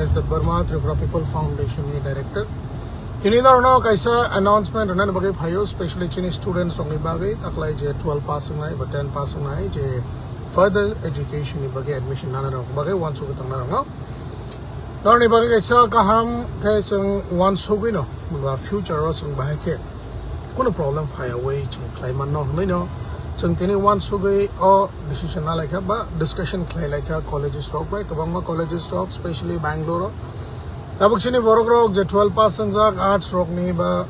as the Burma Tripura People Foundation director. Kini na kaisa announcement na bagay phayo, especially Chinese students ong bagay taklay je 12 passing na ba 10 passing na je further education ni bagay admission na bagay one so tang na no. Nor ni bagay kaisa kaham kaisang one so no ba future ro sung bahay ke. Kuno problem phayo way chung khlai man no. Chung tini one so o decision na like ba discussion khlai like colleges rock ba kabang ma colleges rock especially Bangalore. Tapos sini borok je 12 passing zak arts rock ni ba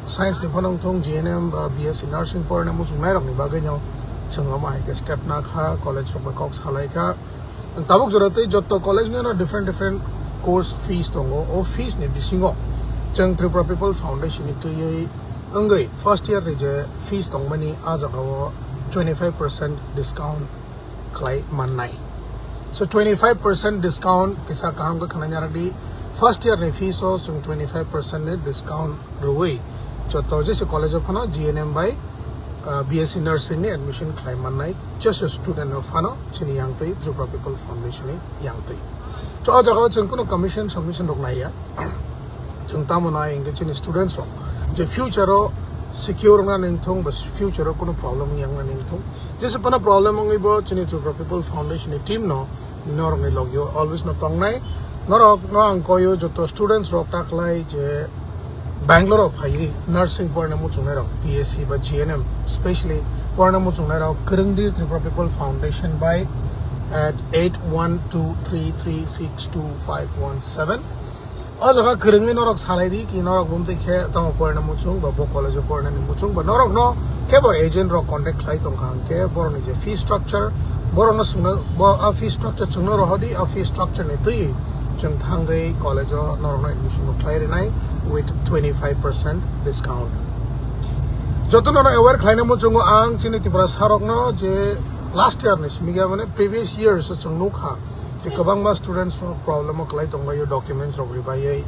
science ni panong thong GNM ba BSc nursing por na musung nai rock ni bagay nyo chung ma ke step na kha college rock ba cox halai ka tabuk jorate jotto college ni na different course fees tongo o fees ni bisingo chung Tripura People Foundation ni to ye angai first year ni je fees tong mani aja 25% discount khlai manai so 25% discount kisa kaham ka khananya radi first year ni fees so 25% ne discount ruwei choto je college of hana GNM by BSc nursing ni admission khlai manai just a student of hana chini yangtai Tripura People Foundation ni yangtai so a jaga chung kuno commission submission rok nai ya chung tamona inge chini students ro je future ro secure na ning thong bas future ro kuno problem yang na ning thong jese pana problem ngi bo chini Tripura People Foundation ni team no nor ngi logyo always no tong nai no ang koyo joto students rock taklai je Bangalore of high nursing por na muchung na PSC ba GNM especially por na muchung na Kurungdi Tripura People Foundation by at 8123362517 ajaga Kurungdi norok salai di ki norok bumte khe tamo por na muchung ba bo college por na muchung ba norok no ke bo agent rock contact khai tong khang ke bor ni je fee structure bor no sungna bo a fee structure chungno ro hodi a fee structure ne tui chung thangai college normal admission of khlai nai with 25% discount joto no aware khlaina mo chung ang chini Tripura sarok no je last year ni simiga mane previous years so chung no kha ke kabang ma students no problem khlai tongba yo documents rokri ba ye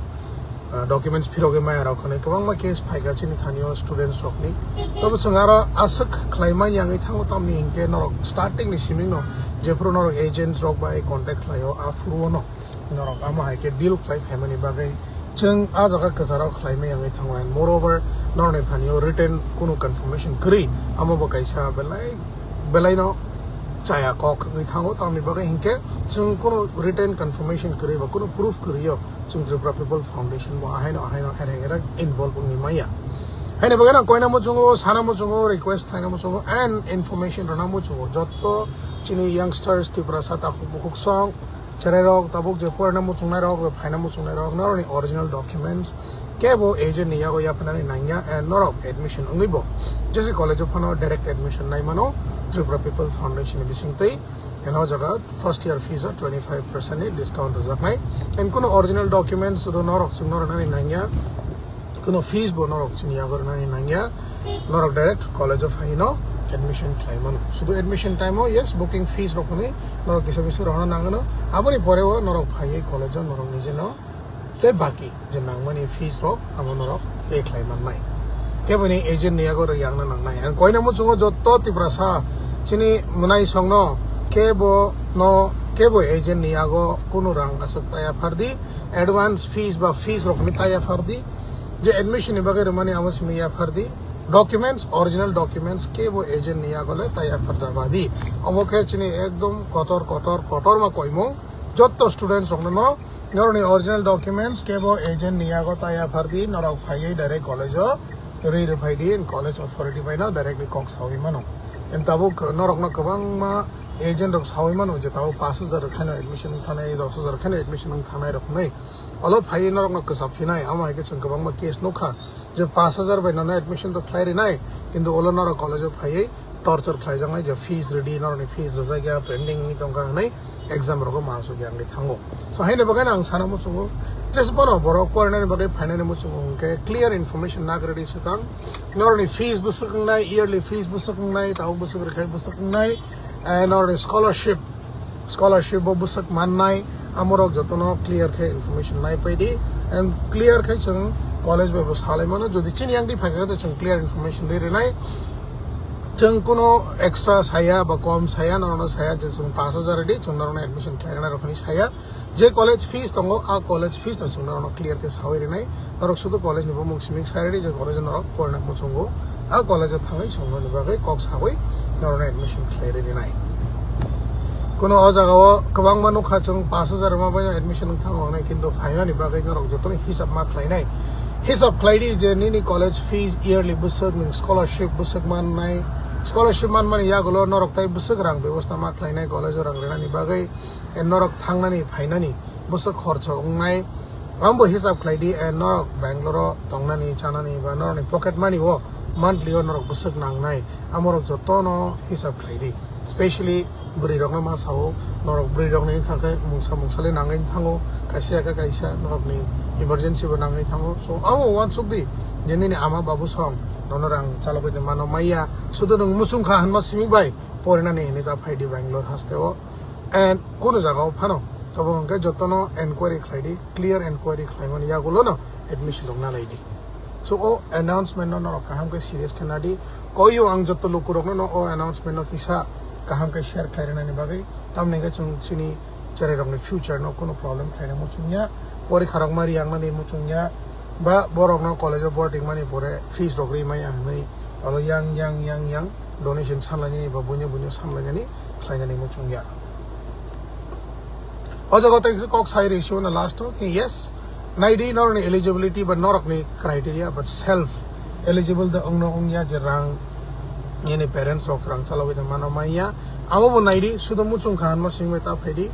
documents phiroge ma ra khane kabang ma case phaiga chini thaniyo students rokni tob chungara asak khlai ma yangai thango tamni inke no starting ni siming no je pro no agents rok ba contact khlayo afru no no ama ha ke deal khlai family ba gai chung a jaga kasara khlai me yangai thango and moreover no ne thaniyo written kuno confirmation kri ama ba kaisa belai no chaya kok ni thango tamni ba gai hinke chung kuno written confirmation kri ba kuno proof kriyo chung Tripura People Foundation ba haino era involve ngi maya haina ba na koina mo chungo sana mo chungo request thaina mo chungo and information rana mo chungo jotto chini youngsters Tripura sata khuk song Charerok tabuk je porna mo chungnai rok phaina mo chungnai rok not only original documents kebo agent niya go ya panani nanya and norok admission ungibo jese college of hano direct admission nai mano Tripura People Foundation bisingtai eno jaga first year fees 25% discount zaknai and kuno original documents ro norok sunor nani nanya kuno fees bo norok chinia go nani nanya norok direct college of hino admission time on sudo admission time ho yes booking fees rokuni norok kisa bisu rohna nangano aboni pore ho norok phai college norok nije no te baki je nangmani fees rok amo norok pay khlai man nai keboni agent niya go yang na nang nai and koina mo chungo jotto Tripura sa chini munai songno kebo agent niya go kuno rang asak taya fardi advance fees ba fees rokni taya fardi je admission ni bagay mani amas miya fardi documents original documents ke wo agent niya gole tayar farjabadi amoke chini ekdom kotor ma koimo jotto students rongno noroni original documents ke wo agent niya go tayar fardi norok phai direct college re di in college authority by na directly cox hawi mano en tabu norok no kabang ma agent rok hawi mano je tabu 5000 khana admission thanai 10000 khana admission thanai rok nai alo phai norok no kasap hinai ama ke chung kabang ma case no kha je 5000 by na admission to khlai nai kintu olo norok college of phai torture khlai jangai je fees ready noroni fees roja ga pending ni tongka nai exam rok ma su gyang ni thango so haine bagai na ang sana mo chungo just bono borok porna bagai finance mo chungo ke clear information na ready sakang noroni fees busakang nai yearly fees busakang nai taw busuk rekhai busakang nai and noroni scholarship bo busak man nai amorok jotono clear ke information nai paidi and clear ke chung college be bus halai mano jodi chini yang di phaka to chung clear information re nai chung kuno extra saya ba kom saya nono saya je chung 5000 ready chung nono admission khaina rakhni saya je college fees tongo a college fees na sungna no clear ke sawiri nai norok sudu college ni bomung siming sairi je college norok porna muchungo a college thangai sungno ni bagai kok sawai norona admission clear ri nai kono o jaga o kabang manu khachung 5000 ma ba admission thangong nai kintu phaina ni bagai norok jotoni hisab ma khlai nai hisab khlai di je ni college fees yearly busuk ning scholarship busuk man nai scholarship man mani ya golo norok tai busuk rang ବ୍ୟବস্থা ma khlai nai college rang rena ni bagai en norok thangnani phainani busuk kharcha ongnai ambo hisab khlai di en norok Bangalore tongnani chanani ba norok pocket money o monthly o norok busuk nangnai amorok jotono hisab khlai di especially buri rok ma sao norok buri rok ni khakai mungsale nangai thango kaisa ka kaisa norok ni emergency ba nangai thango so amo wan sukdi jenini ama babu song nonorang chalobai de mano maya sudu nung musung kha hanma siming bai porina ni ni ta phaidi Bangalore haste o and kono jaga o phano sabong ke jotono enquiry khlaidi clear enquiry khlaimani ya golo no admission dongna laidi so o announcement no kaham ke serious kanadi koyo ang jotto lokurok no o announcement no kisa kaham ke share khlairena ni bagai tamne ga chung chini chare rong ni future no kono problem khlaina mo chungya pori kharang mari ang ni mo chungya ba borok no college of boarding mani pore fees rogri mai ang ni alo yang donation sanlani ba bunyo sanlani ni khlaina ni mo chungya Ojagotek kok sai ratio na last to yes, naidi not only eligibility but not only criteria but self eligible the ongya jerang yene parents of rang chalawi the mano maya amo naidi sudo muchung khan ma singme ta phedi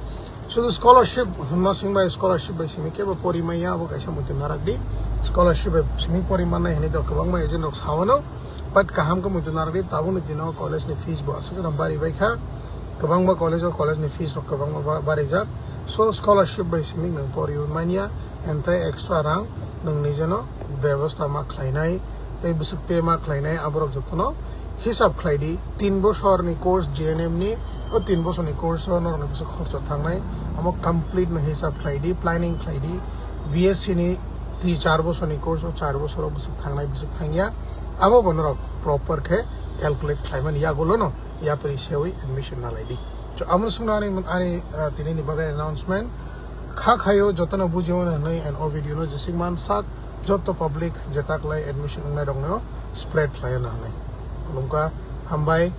sudo scholarship ma singba scholarship by simike ba pori maya abo kaisa mutu narakdi scholarship simi pori mana hini to kabang ma agent rok sawano but kaham ka mutu narakdi tabun dino college ni fees ba asuk nambari bai kha kabang ba college ni fees rok kabang ba barija so scholarship by siming nang por you mania and tai extra rang nang nijono ব্যবস্থা ma khlainai tai busuk pe ma khlainai aborok jotono hisab khlaidi 3 boshor ni course GNM ni o 3 boshor ni course no no busuk khorcho thangnai amo complete no hisab khlaidi planning khlaidi BSc ni 3-4 boshor ni course o 4 boshor busuk thangnai busuk thangya amo bonoro proper khe calculate khlaiman ya golo no ya pari sewi admission na laidi so amul sunani ani tini ni bagai announcement khayo jotana bujio na nai and o video no jisingman sak joto public jetak lai admission ngai dong no spread lai na nai kulungka hambai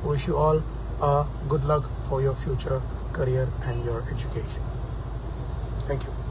wish you all a good luck for your future career and your education. Thank you.